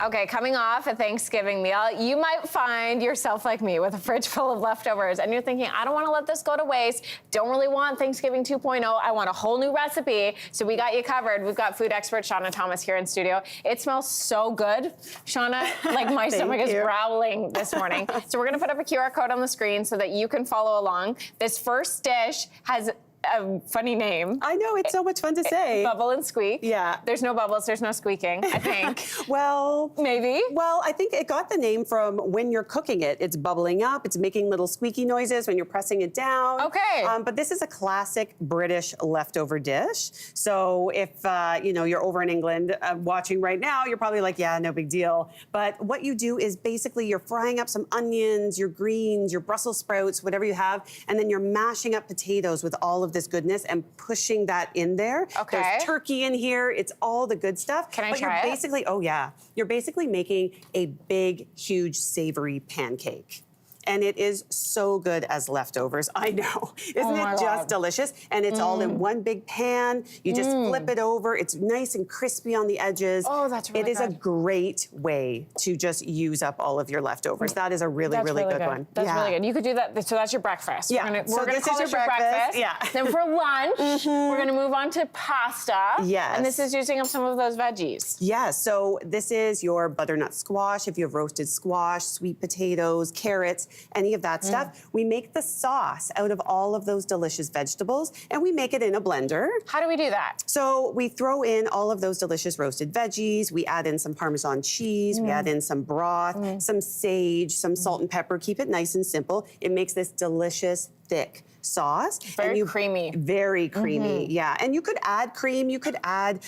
Okay, coming off a Thanksgiving meal, you might find yourself like me with a fridge full of leftovers and you're thinking, I don't want to let this go to waste. Don't really want Thanksgiving 2.0. I want a whole new recipe. So we got you covered. We've got food expert Shauna Thomas here in studio. It smells so good. Shauna, like my stomach is growling this morning. So we're going to put up a QR code on the screen so that you can follow along. This first dish has a funny name. I know, it's so much fun to say. Bubble and squeak. Yeah. There's no bubbles, there's no squeaking, I think. Well, maybe. Well, I think it got the name from when you're cooking it. It's bubbling up, it's making little squeaky noises when you're pressing it down. Okay. But this is a classic British leftover dish. So if you're over in England watching right now, you're probably like, yeah, no big deal. But what you do is basically you're frying up some onions, your greens, your Brussels sprouts, whatever you have, and then you're mashing up potatoes with all of this goodness and pushing that in there. Okay. There's turkey in here. It's all the good stuff. Can I but try you're it? basically, oh yeah, you're basically making a big, huge, savory pancake. And it is so good as leftovers. I know. Isn't it just delicious? And it's all in one big pan. You just flip it over. It's nice and crispy on the edges. Oh, that's really good. It is a great way to just use up all of your leftovers. That is a really, really good one. That's really good. You could do that. So that's your breakfast. Yeah. We're gonna call this your breakfast. Yeah. Then for lunch, we're gonna move on to pasta. Yes. And this is using up some of those veggies. Yeah, so this is your butternut squash, if you have roasted squash, sweet potatoes, carrots, any of that stuff. We make the sauce out of all of those delicious vegetables, and we make it in a blender. How do we do that? So we throw in all of those delicious roasted veggies, we add in some Parmesan cheese, we add in some broth, some sage, some salt and pepper, keep it nice and simple. It makes this delicious, thick sauce. Very creamy. Very creamy, yeah. And you could add cream, you could add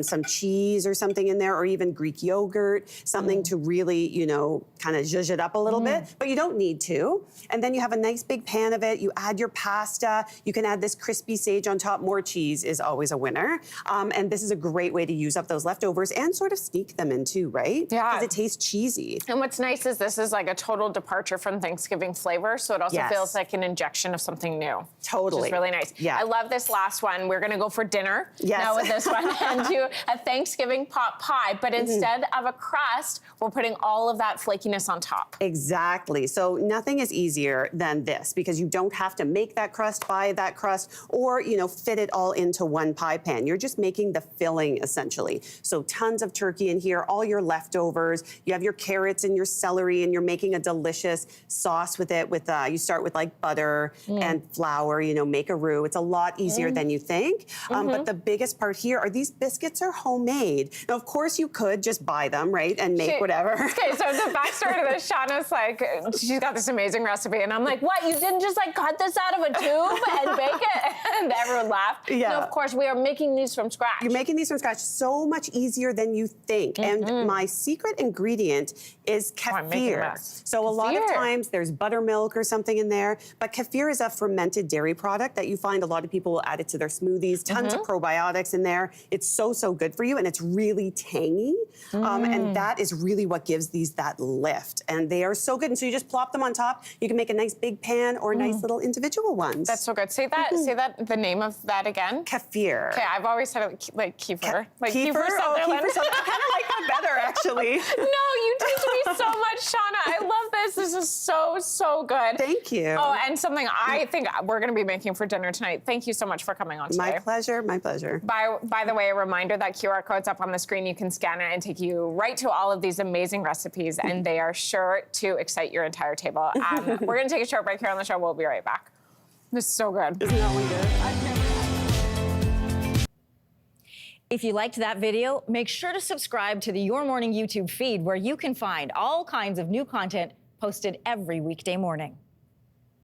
some cheese or something in there, or even Greek yogurt, something to really, kind of zhuzh it up a little bit, but you don't need to. And then you have a nice big pan of it, you add your pasta, you can add this crispy sage on top, more cheese is always a winner. And this is a great way to use up those leftovers and sort of sneak them in too, right? Yeah. Because it tastes cheesy. And what's nice is this is like a total departure from Thanksgiving flavor, so it also feels like an injection of something new. Totally. Which is really nice. Yeah. I love this last one. We're gonna go for dinner now with this one and do a Thanksgiving pot pie, but instead of a crust, we're putting all of that flakiness on top. Exactly. So nothing is easier than this because you don't have to make that crust, buy that crust, or, fit it all into one pie pan. You're just making the filling essentially. So tons of turkey in here, all your leftovers. You have your carrots and your celery, and you're making a delicious sauce with it. You start with like butter and flour, make a roux. It's a lot easier than you think. But the biggest part here are these biscuits are homemade. Now, of course, you could just buy them, right, and make whatever. Okay, so the backstory to this, Shauna's like, she's got this amazing recipe, and I'm like, what? You didn't just like cut this out of a tube and bake it? And everyone laughed. Yeah. No, of course, we are making these from scratch. You're making these from scratch. So much easier than you think. And my secret ingredient is kefir. So a lot of times there's buttermilk or something in there, but kefir is a fermented dairy product that you find a lot of people will add it to their smoothies, tons of probiotics in there. It's so, so good for you, and it's really tangy. And that is really what gives these that lift. And they are so good. And so you just plop them on top. You can make a nice big pan or nice little individual ones. That's so good. Say that, the name of that again. Kefir. Okay, I've always said it like kefir. Like kefir? Sutherland. Kefir Sutherland. I kind of like that better, actually. No, you teach me so much, Shauna. I love this. This is so, so good. Thank you. Oh, and something I think we're going to be making for dinner tonight. Thank you so much for coming on today. My pleasure, my pleasure. By the way, a reminder that QR code's up on the screen. You can scan it and take you right to all of these amazing recipes, and they are sure to excite your entire table. We're going to take a short break here on the show. We'll be right back. This is so good. Isn't that really good? If you liked that video, make sure to subscribe to the Your Morning YouTube feed, where you can find all kinds of new content posted every weekday morning.